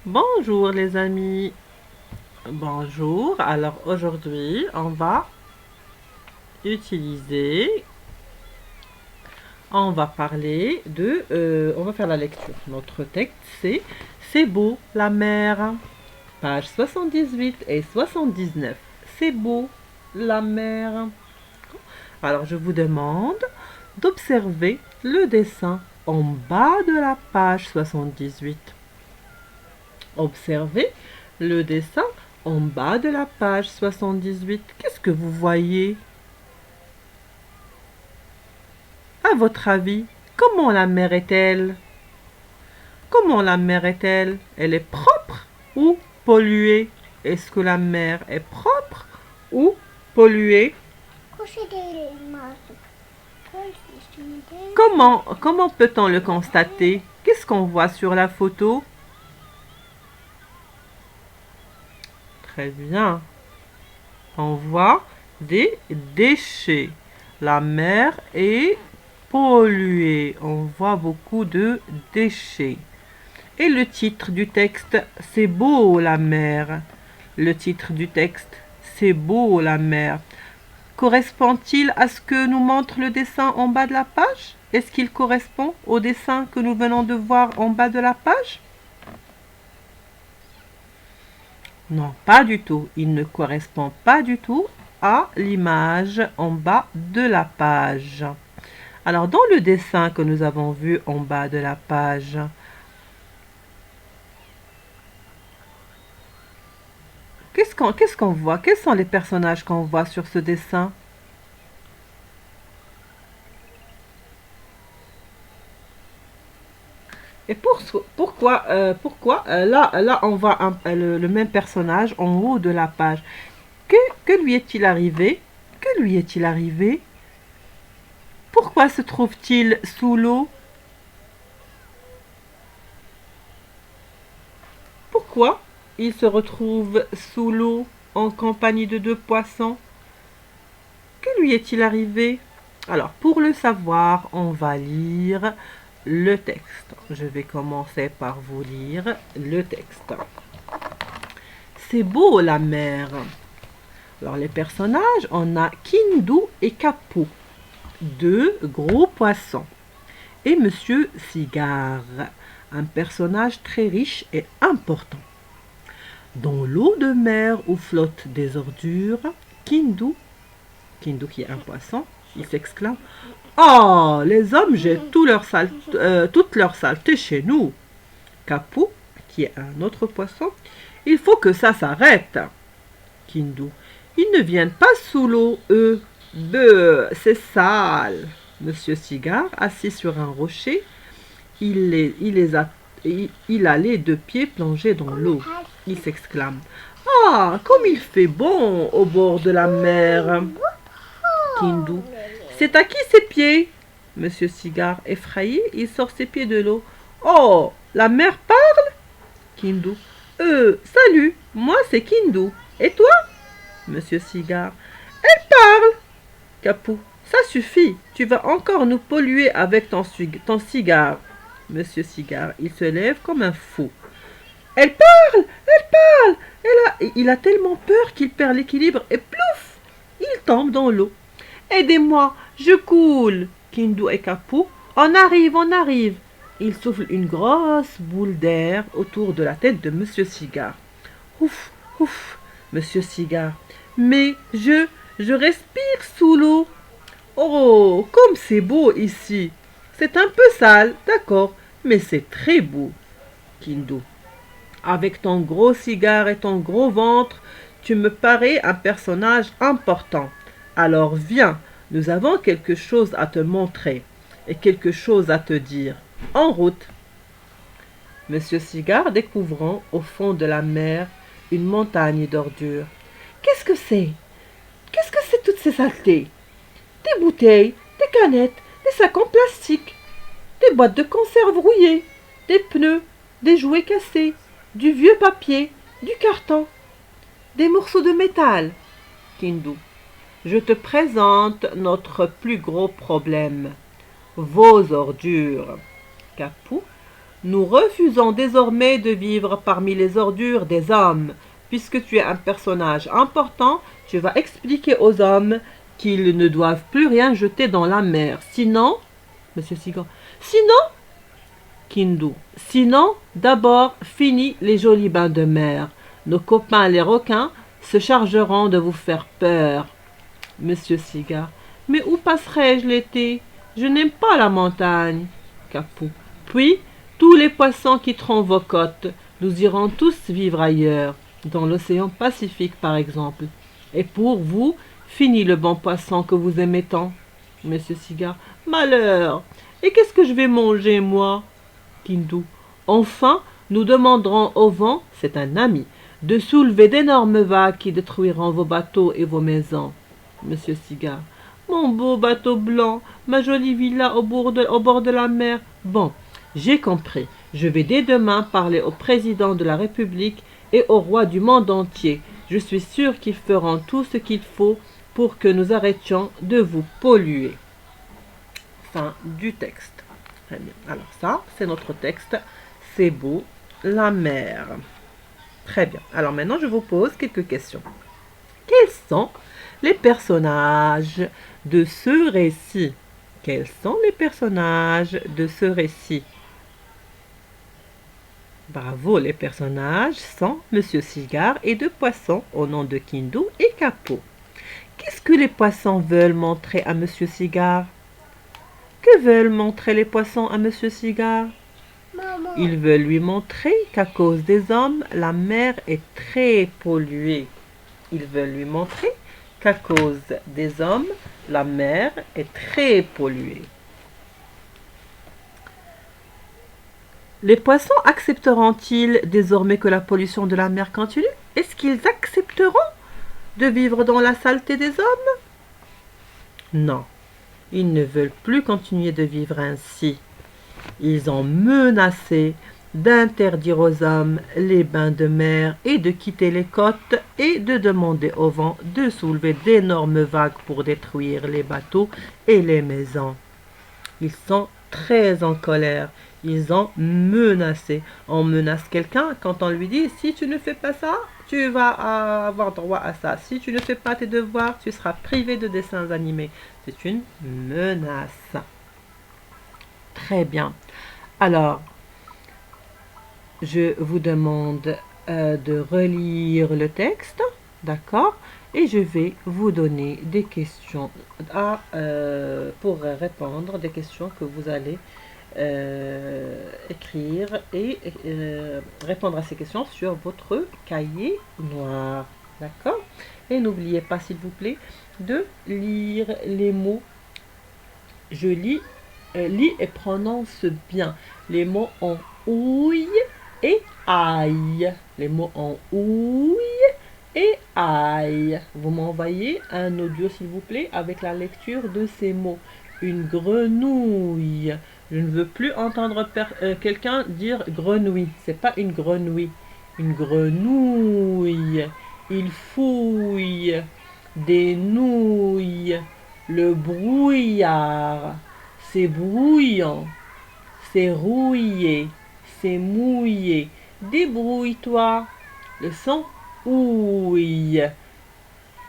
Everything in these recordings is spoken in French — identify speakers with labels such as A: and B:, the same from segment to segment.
A: Bonjour les amis. Bonjour. Alors aujourd'hui, utiliser, on va parler on va faire la lecture. Notre texte C'est beau la mer. Page 78 et 79. C'est beau la mer. Alors je vous demande d'observer le dessin en bas de la page 78. Observez le dessin en bas de la page 78. Qu'est-ce que vous voyez? À votre avis, comment la mer est-elle? Comment la mer est-elle? Elle est propre ou polluée? Est-ce que la mer est propre ou polluée? Comment peut-on le constater? Qu'est-ce qu'on voit sur la photo? Très bien. On voit des déchets. La mer est polluée. On voit beaucoup de déchets. Et le titre du texte, c'est beau la mer. Le titre du texte, c'est beau la mer. Correspond-il à ce que nous montre le dessin en bas de la page? Est-ce qu'il correspond au dessin que nous venons de voir en bas de la page? Non, pas du tout. Il ne correspond pas du tout à l'image en bas de la page. Alors, dans le dessin que nous avons vu en bas de la page, qu'est-ce qu'on voit? Quels sont les personnages qu'on voit sur ce dessin? Et pourquoi là, on voit le même personnage en haut de la page. Que lui est-il arrivé? Que lui est-il arrivé? Pourquoi se trouve-t-il sous l'eau? Pourquoi il se retrouve sous l'eau en compagnie de deux poissons? Que lui est-il arrivé? Alors, pour le savoir, on va lire le texte. Je vais commencer par vous lire le texte. C'est beau la mer. Alors, les personnages, on a Kindu et Kapo, deux gros poissons. Et Monsieur Cigare, un personnage très riche et important. Dans l'eau de mer où flottent des ordures, Kindu qui est un poisson, il s'exclame: Oh, les hommes jettent toute leur saleté chez nous. Capou, qui est un autre poisson: Il faut que ça s'arrête. Kindu: Ils ne viennent pas sous l'eau, eux. Beuh, c'est sale. Monsieur Cigare, assis sur un rocher, il a les deux pieds plongés dans l'eau. Il s'exclame: Ah, comme il fait bon au bord de la mer. Kindu: C'est à qui ces pieds? Monsieur Cigare, effrayé, il sort ses pieds de l'eau. Oh, la mer parle? Kindu: Salut, moi c'est Kindu. Et toi? Monsieur Cigare: Elle parle. Capou: Ça suffit, tu vas encore nous polluer avec ton cigare. Monsieur Cigare, il se lève comme un fou. Elle parle, elle parle. Il a tellement peur qu'il perd l'équilibre et plouf, il tombe dans l'eau. Aidez-moi, je coule. Kindu et Capou: On arrive, on arrive. Il souffle une grosse boule d'air autour de la tête de Monsieur Cigare. Ouf, ouf, Monsieur Cigare. Mais je respire sous l'eau. Oh, comme c'est beau ici. C'est un peu sale, d'accord, mais c'est très beau. Kindu: Avec ton gros cigare et ton gros ventre, tu me parais un personnage important. Alors viens, nous avons quelque chose à te montrer et quelque chose à te dire. En route. Monsieur Cigare découvrant au fond de la mer une montagne d'ordures. Qu'est-ce que c'est? Qu'est-ce que c'est toutes ces saletés? Des bouteilles, des canettes, des sacs en plastique, des boîtes de conserve rouillées, des pneus, des jouets cassés, du vieux papier, du carton, des morceaux de métal. Kindu: Je te présente notre plus gros problème, vos ordures. Capou: Nous refusons désormais de vivre parmi les ordures des hommes. Puisque tu es un personnage important, tu vas expliquer aux hommes qu'ils ne doivent plus rien jeter dans la mer. Sinon, Monsieur Sigan, sinon, Kindu, sinon, d'abord, fini les jolis bains de mer. Nos copains les requins se chargeront de vous faire peur. Monsieur Cigare, mais où passerai-je l'été? Je n'aime pas la montagne. Capou, puis, tous les poissons quitteront vos côtes. Nous irons tous vivre ailleurs, dans l'océan Pacifique par exemple. Et pour vous, fini le bon poisson que vous aimez tant. Monsieur Cigare, malheur! Et qu'est-ce que je vais manger, moi? Kindu, enfin, nous demanderons au vent, c'est un ami, de soulever d'énormes vagues qui détruiront vos bateaux et vos maisons. Monsieur Cigare, mon beau bateau blanc, ma jolie villa au bord de la mer. Bon, j'ai compris. Je vais dès demain parler au président de la République et au roi du monde entier. Je suis sûr qu'ils feront tout ce qu'il faut pour que nous arrêtions de vous polluer. Fin du texte. Très bien. Alors ça, c'est notre texte. C'est beau, la mer. Très bien. Alors maintenant, je vous pose quelques questions. Quels sont les personnages de ce récit? Quels sont les personnages de ce récit? Bravo, les personnages sont Monsieur Cigare et deux poissons au nom de Kindu et Capot. Qu'est-ce que les poissons veulent montrer à Monsieur Cigare? Que veulent montrer les poissons à Monsieur Cigare? Maman. Ils veulent lui montrer qu'à cause des hommes, la mer est très polluée. Ils veulent lui montrer qu'à cause des hommes, la mer est très polluée. Les poissons accepteront-ils désormais que la pollution de la mer continue? Est-ce qu'ils accepteront de vivre dans la saleté des hommes? Non, ils ne veulent plus continuer de vivre ainsi. Ils ont menacé d'interdire aux hommes les bains de mer et de quitter les côtes et de demander au vent de soulever d'énormes vagues pour détruire les bateaux et les maisons. Ils sont très en colère. Ils ont menacé. On menace quelqu'un quand on lui dit « Si tu ne fais pas ça, tu vas avoir droit à ça. Si tu ne fais pas tes devoirs, tu seras privé de dessins animés. » C'est une menace. Très bien. Alors, je vous demande de relire le texte, d'accord? Et je vais vous donner des questions pour répondre, des questions que vous allez écrire et répondre à ces questions sur votre cahier noir, d'accord? Et n'oubliez pas, s'il vous plaît, de lire les mots. Je lis et prononce bien les mots en ouille et aïe. Les mots en ouille et aïe. Vous m'envoyez un audio, s'il vous plaît, avec la lecture de ces mots. Une grenouille. Je ne veux plus entendre quelqu'un dire grenouille. C'est pas une grenouille. Une grenouille. Il fouille. Des nouilles. Le brouillard. C'est brouillant. C'est rouillé. C'est mouillé. Débrouille-toi. Le son ouille.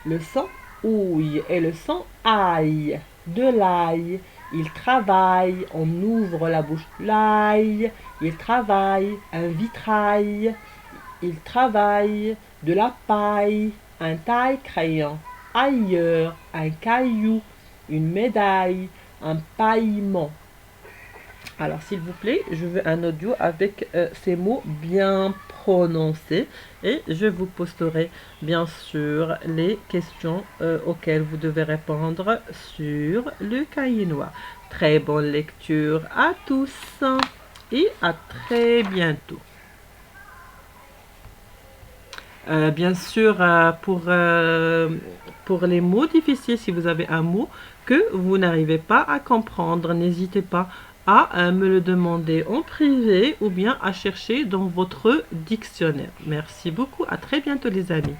A: Le son ouille et le son aïe. De l'ail. Il travaille, on ouvre la bouche. L'ail. Il travaille, un vitrail. Il travaille, de la paille, un taille-crayon. Ailleurs, un caillou, une médaille, un paillement. Alors, s'il vous plaît, je veux un audio avec ces mots bien prononcés et je vous posterai bien sûr les questions auxquelles vous devez répondre sur le cahier noir. Très bonne lecture à tous et à très bientôt. Bien sûr, pour les mots difficiles, si vous avez un mot que vous n'arrivez pas à comprendre, n'hésitez pas à me le demander en privé ou bien à chercher dans votre dictionnaire. Merci beaucoup, à très bientôt les amis.